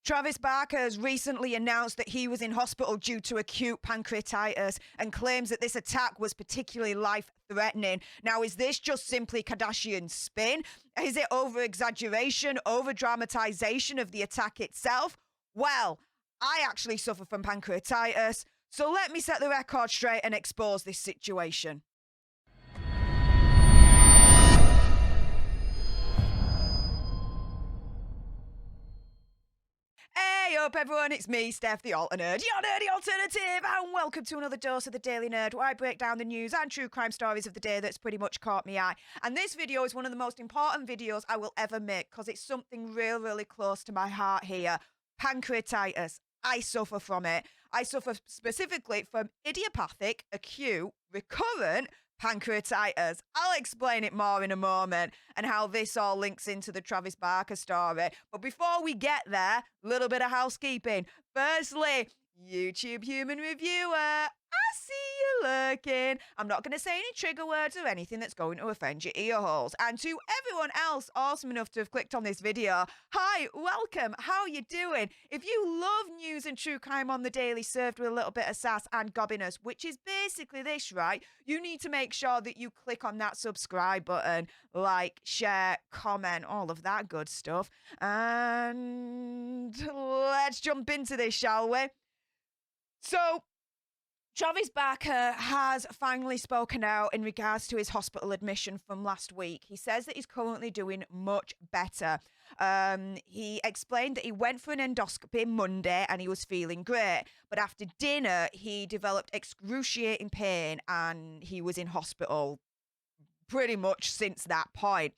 Travis Barker has recently announced that he was in hospital due to acute pancreatitis and claims that this attack was particularly life-threatening. Now, is this just simply Kardashian spin? Is it over-exaggeration, over-dramatization of the attack itself? Well, I actually suffer from pancreatitis, so let me set the record straight and expose this situation. Hey up everyone, it's me, Stef The Alter Nerd, your nerdy alternative, and welcome to another dose of the Daily Nerd, where I break down the news and true crime stories of the day that's pretty much caught me eye. And this video is one of the most important videos I will ever make, because it's something really close to my heart here. Pancreatitis. I suffer from it. I suffer specifically from idiopathic, acute, recurrent pancreatitis. I'll explain it more in a moment and how this all links into the Travis Barker story. But before we get there, a little bit of housekeeping. Firstly, YouTube human reviewer, I see you lurking. I'm not going to say any trigger words or anything that's going to offend your ear holes. And to everyone else awesome enough to have clicked on this video, hi, welcome, how you doing? If you love news and true crime on the daily served with a little bit of sass and gobbiness, which is basically this, right? You need to make sure that you click on that subscribe button, like, share, comment, all of that good stuff. And let's jump into this, shall we? So, Travis Barker has finally spoken out in regards to his hospital admission from last week. He says that he's currently doing much better. He explained that he went for an endoscopy Monday and he was feeling great. But after dinner, he developed excruciating pain and he was in hospital pretty much since that point.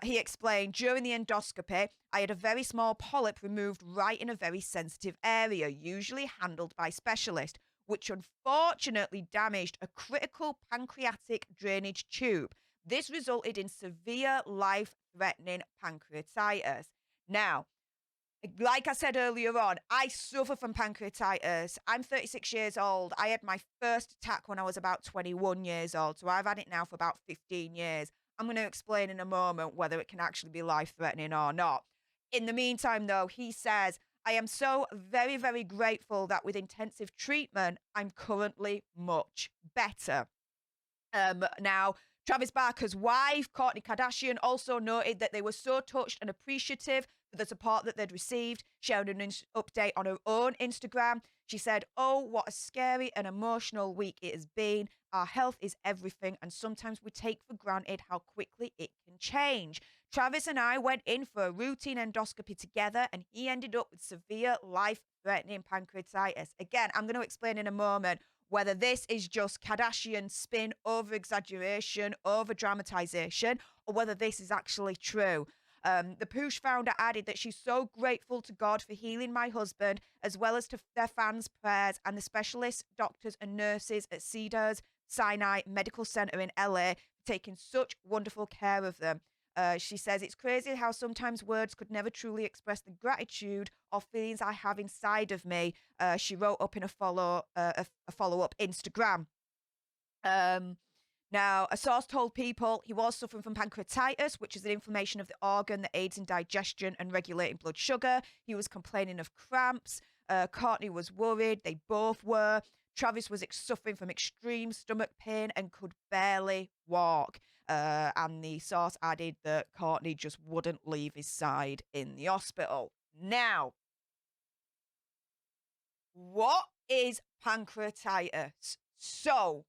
He explained, during the endoscopy, I had a very small polyp removed right in a very sensitive area, usually handled by specialists, which unfortunately damaged a critical pancreatic drainage tube. This resulted in severe life-threatening pancreatitis. Now, like I said earlier on, I suffer from pancreatitis. I'm 36 years old. I had my first attack when I was about 21 years old, so I've had it now for about 15 years. I'm going to explain in a moment whether it can actually be life-threatening or not. In the meantime, though, he says, I am so very grateful that with intensive treatment, I'm currently much better. Now, Travis Barker's wife, Kourtney Kardashian, also noted that they were so touched and appreciative for the support that they'd received, sharing an update on her own Instagram. She said, oh, what a scary and emotional week it has been. Our health is everything, and sometimes we take for granted how quickly it can change. Travis and I went in for a routine endoscopy together, and he ended up with severe life-threatening pancreatitis. Again, I'm going to explain in a moment whether this is just Kardashian spin, over-exaggeration, over-dramatization, or whether this is actually true. The Poosh founder added that she's so grateful to God for healing my husband, as well as to their fans' prayers and the specialists, doctors and nurses at Cedars-Sinai Medical Center in LA for taking such wonderful care of them. She says, it's crazy how sometimes words could never truly express the gratitude or feelings I have inside of me. She wrote up in a follow-up Instagram. Now, a source told People he was suffering from pancreatitis, which is an inflammation of the organ that aids in digestion and regulating blood sugar. He was complaining of cramps. Kourtney was worried. They both were. Travis was suffering from extreme stomach pain and could barely walk. And the source added that Kourtney just wouldn't leave his side in the hospital. Now, what is pancreatitis? So,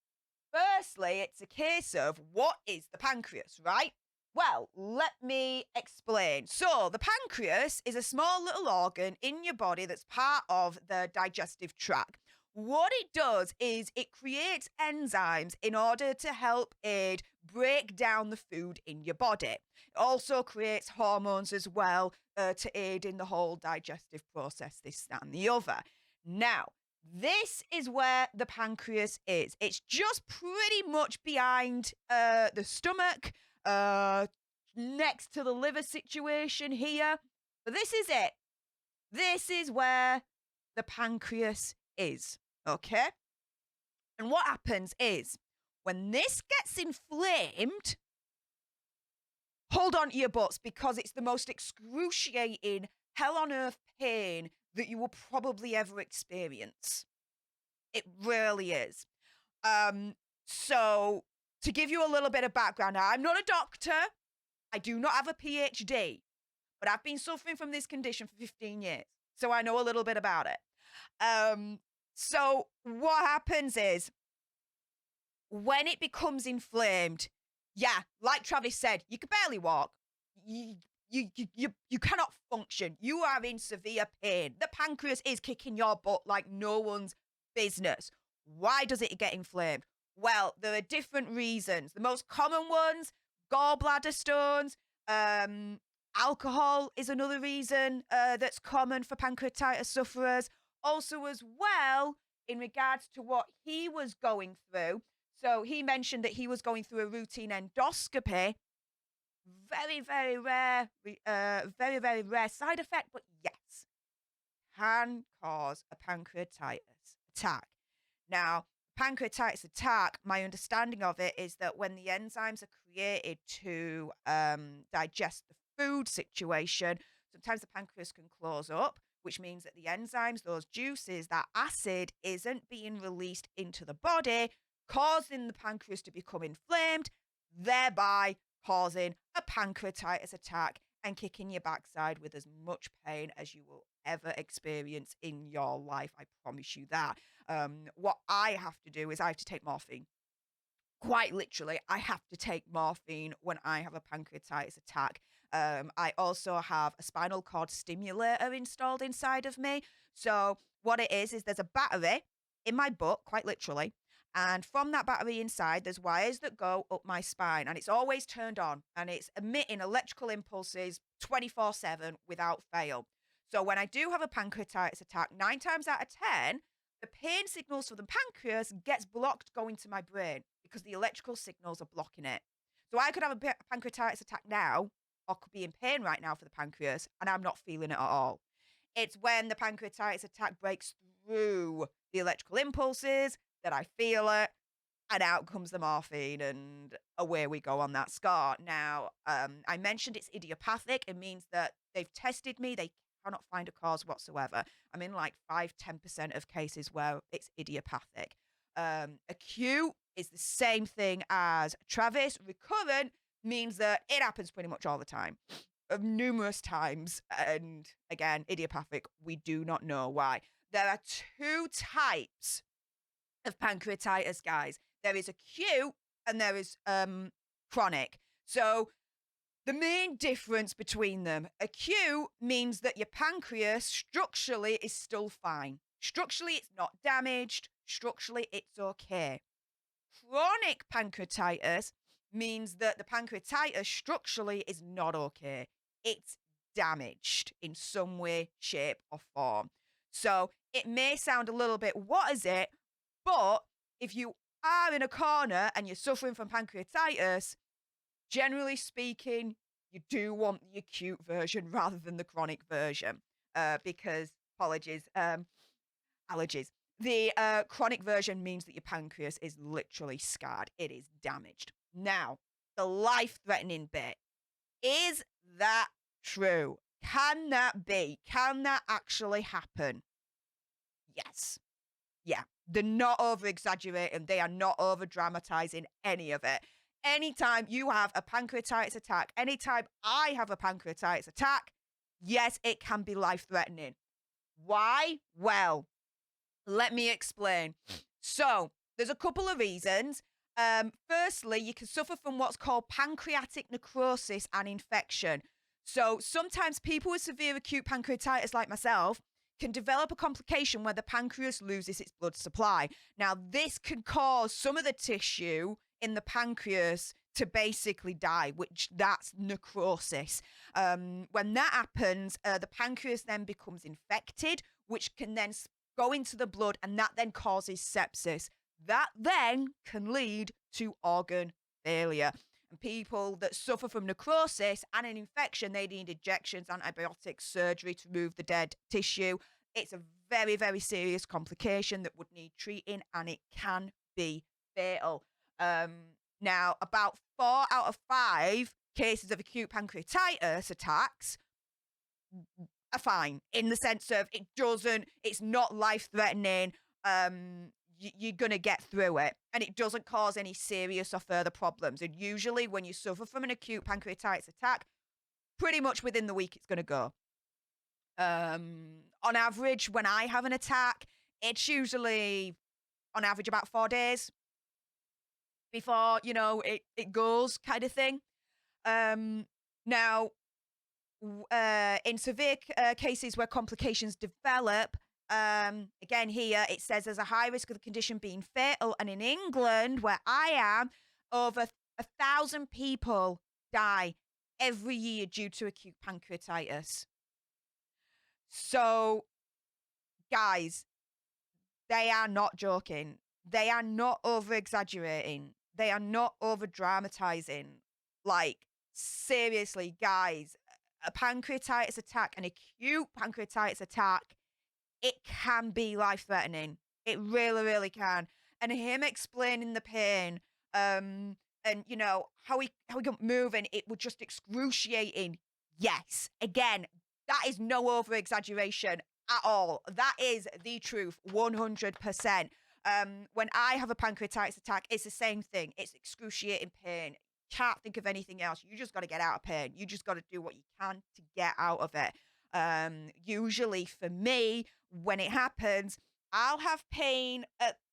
firstly, it's a case of what is the pancreas, right? Well, let me explain. So, the pancreas is a small little organ in your body that's part of the digestive tract. What it does is it creates enzymes in order to help aid break down the food in your body. It also creates hormones as well to aid in the whole digestive process, this, that, and the other. Now, this is where the pancreas is. It's just pretty much behind the stomach, next to the liver situation here. But this is it. This is where the pancreas is. Okay? And what happens is, when this gets inflamed, hold on to your butts, because it's the most excruciating, hell on earth pain that you will probably ever experience. It really is. So to give you a little bit of background, now, I'm not a doctor. I do not have a PhD, but I've been suffering from this condition for 15 years. So I know a little bit about it. So what happens is when it becomes inflamed, yeah, like Travis said, you can barely walk. You cannot function. You are in severe pain. The pancreas is kicking your butt like no one's business. Why does it get inflamed? Well, there are different reasons. The most common ones, gallbladder stones, alcohol is another reason that's common for pancreatitis sufferers. Also, as well, in regards to what he was going through, so he mentioned that he was going through a routine endoscopy. Very, very rare, very, very rare side effect, but yes, can cause a pancreatitis attack. Now, pancreatitis attack, my understanding of it is that when the enzymes are created to digest the food situation, sometimes the pancreas can close up, which means that the enzymes, those juices, that acid isn't being released into the body, causing the pancreas to become inflamed, thereby causing a pancreatitis attack and kicking your backside with as much pain as you will ever experience in your life. I promise you that. What I have to do is I have to take morphine. Quite literally, I have to take morphine when I have a pancreatitis attack. I also have a spinal cord stimulator installed inside of me. So what it is there's a battery in my butt, quite literally. And from that battery inside, there's wires that go up my spine, and it's always turned on, and it's emitting electrical impulses 24/7 without fail. So when I do have a pancreatitis attack, 9 times out of 10, the pain signals for the pancreas gets blocked going to my brain because the electrical signals are blocking it. So I could have a pancreatitis attack now, or could be in pain right now for the pancreas, and I'm not feeling it at all. It's when the pancreatitis attack breaks through the electrical impulses that I feel it, and out comes the morphine, and away we go on that scar. Now, I mentioned it's idiopathic. It means that they've tested me. They cannot find a cause whatsoever. I'm in like 5-10% of cases where it's idiopathic. Acute is the same thing as Travis. Recurrent means that it happens pretty much all the time, of numerous times. And again, idiopathic, we do not know why. There are 2 types of pancreatitis, guys. There is acute and there is chronic. So the main difference between them, acute means that your pancreas structurally is still fine. Structurally, it's not damaged. Structurally, it's okay. Chronic pancreatitis means that the pancreatitis structurally is not okay. It's damaged in some way, shape, or form. So it may sound a little bit, what is it? But if you are in a corner and you're suffering from pancreatitis, generally speaking, you do want the acute version rather than the chronic version because, apologies, allergies. The chronic version means that your pancreas is literally scarred. It is damaged. Now, the life-threatening bit. Is that true? Can that be? Can that actually happen? Yes. Yeah. They're not over-exaggerating. They are not over-dramatizing any of it. Anytime you have a pancreatitis attack, anytime I have a pancreatitis attack, yes, it can be life-threatening. Why? Well, let me explain. So, there's a couple of reasons. Firstly, you can suffer from what's called pancreatic necrosis and infection. So, sometimes people with severe acute pancreatitis, like myself, can develop a complication where the pancreas loses its blood supply. Now, this can cause some of the tissue in the pancreas to basically die, which that's necrosis. When that happens, the pancreas then becomes infected, which can then go into the blood, and that then causes sepsis. That then can lead to organ failure. And people that suffer from necrosis and an infection, they need injections, antibiotics, surgery to remove the dead tissue. It's a very, very serious complication that would need treating, and it can be fatal. Now, about 4 out of 5 cases of acute pancreatitis attacks are fine in the sense of it's not life-threatening. You're going to get through it, and it doesn't cause any serious or further problems. And usually when you suffer from an acute pancreatitis attack, pretty much within the week it's going to go. On average, when I have an attack, it's usually on average about 4 days before, it goes, kind of thing. Now, in severe cases where complications develop, again here it says there's a high risk of the condition being fatal, and in England, where I am, over 1,000 people die every year due to acute pancreatitis. So, guys, they are not joking. They are not over-exaggerating. They are not over-dramatizing. Like, seriously, guys, a pancreatitis attack, an acute pancreatitis attack, it can be life-threatening. It really, really can. And him explaining the pain, and, how he couldn't move, and it was just excruciating. Yes, again, that is no over-exaggeration at all. That is the truth, 100%. When I have a pancreatitis attack, it's the same thing. It's excruciating pain. Can't think of anything else. You just got to get out of pain. You just got to do what you can to get out of it. Usually for me, when it happens, I'll have pain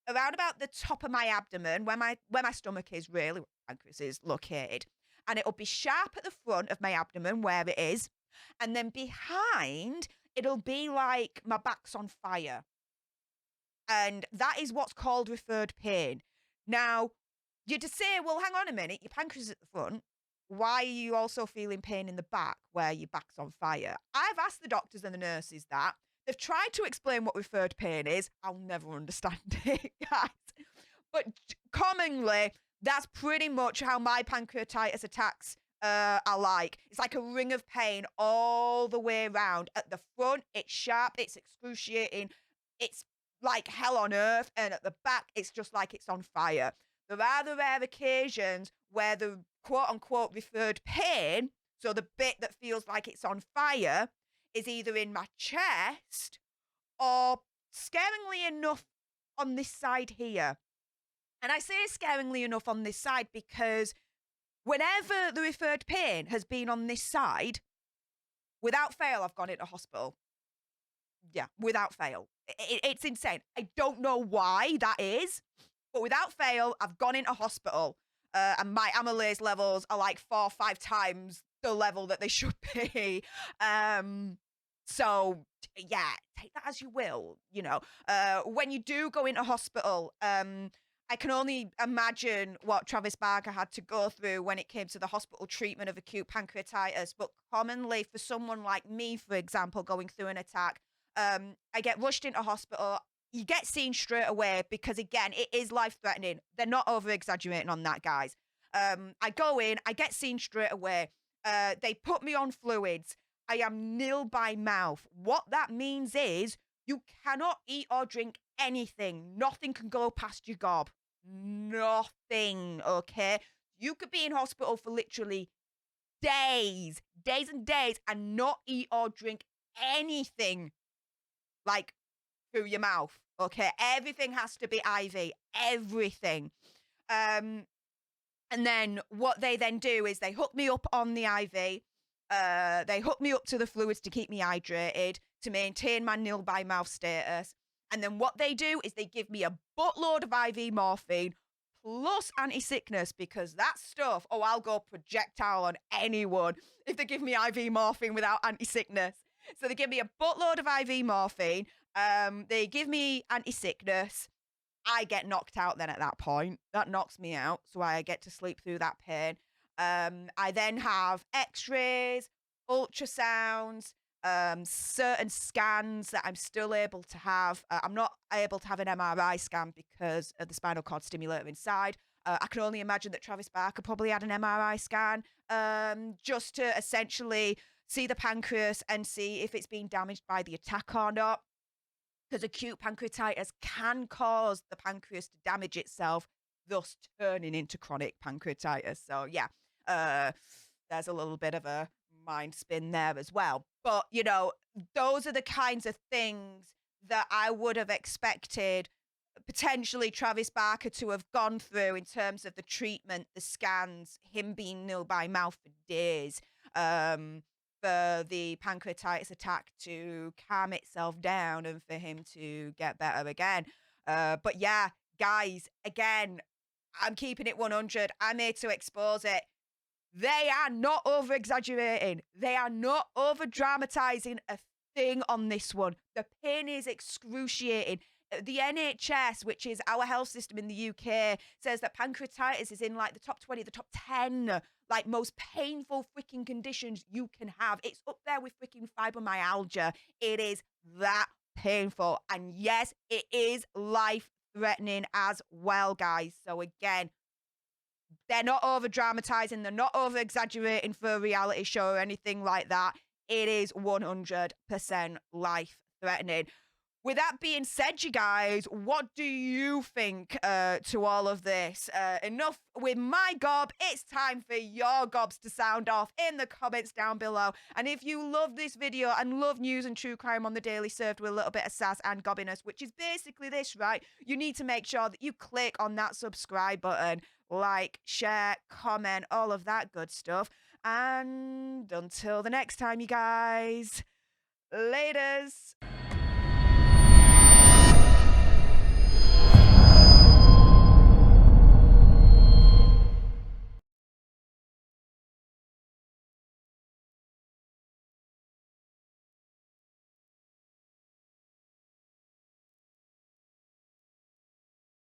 around about the top of my abdomen, where my stomach is really, where my pancreas is located. And it'll be sharp at the front of my abdomen where it is. And then behind, it'll be like my back's on fire. And that is what's called referred pain. Now, you'd just say, well, hang on a minute, your pancreas is at the front. Why are you also feeling pain in the back where your back's on fire? I've asked the doctors and the nurses that. They've tried to explain what referred pain is. I'll never understand it, guys. But commonly, that's pretty much how my pancreatitis attacks are like. It's like a ring of pain all the way around. At the front, it's sharp, it's excruciating, it's like hell on earth, and at the back, it's just like it's on fire. There are the rare occasions where the quote-unquote referred pain, so the bit that feels like it's on fire, is either in my chest or, scaringly enough, on this side here. And I say scaringly enough on this side because whenever the referred pain has been on this side, without fail, I've gone into hospital. Yeah, without fail. It's insane. I don't know why that is, but without fail, I've gone into hospital, and my amylase levels are like 4 or 5 times the level that they should be. So, yeah, take that as you will, When you do go into hospital, I can only imagine what Travis Barker had to go through when it came to the hospital treatment of acute pancreatitis. But commonly, for someone like me, for example, going through an attack, I get rushed into hospital. You get seen straight away because, again, it is life-threatening. They're not over-exaggerating on that, guys. I go in, I get seen straight away. They put me on fluids. I am nil by mouth. What that means is you cannot eat or drink anything. Nothing can go past your gob. Nothing, okay? You could be in hospital for literally days and days, and not eat or drink anything, like, through your mouth, okay? Everything has to be IV, everything. And then what they then do is they hook me up on the IV. They hook me up to the fluids to keep me hydrated, to maintain my nil by mouth status. And then what they do is they give me a buttload of IV morphine plus anti-sickness, because that stuff, I'll go projectile on anyone if they give me IV morphine without anti-sickness. So they give me a buttload of IV morphine. They give me anti-sickness. I get knocked out then at that point. That knocks me out, so I get to sleep through that pain. I then have x-rays, ultrasounds, certain scans that I'm still able to have. I'm not able to have an MRI scan because of the spinal cord stimulator inside. I can only imagine that Travis Barker probably had an MRI scan, just to essentially see the pancreas and see if it's been damaged by the attack or not. Because acute pancreatitis can cause the pancreas to damage itself, thus turning into chronic pancreatitis. So, yeah, there's a little bit of a mind spin there as well. But, you know, those are the kinds of things that I would have expected potentially Travis Barker to have gone through in terms of the treatment, the scans, him being nil by mouth for days, for the pancreatitis attack to calm itself down and for him to get better again. But yeah, guys, again, I'm keeping it 100. I'm here to expose it. They are not over exaggerating. They are not over dramatizing a thing on this one. The pain is excruciating. The NHS, which is our health system in the UK, says that pancreatitis is in like the top 20, the top 10, like most painful freaking conditions you can have. It's up there with freaking fibromyalgia. It is that painful. And yes, it is life threatening as well, guys. So again, they're not over dramatizing, they're not over exaggerating for a reality show or anything like that. It is 100% life threatening. With that being said, you guys, what do you think to all of this? Enough with my gob. It's time for your gobs to sound off in the comments down below. And if you love this video and love news and true crime on the daily, served with a little bit of sass and gobbiness, which is basically this, right? You need to make sure that you click on that subscribe button, like, share, comment, all of that good stuff. And until the next time, you guys, laters.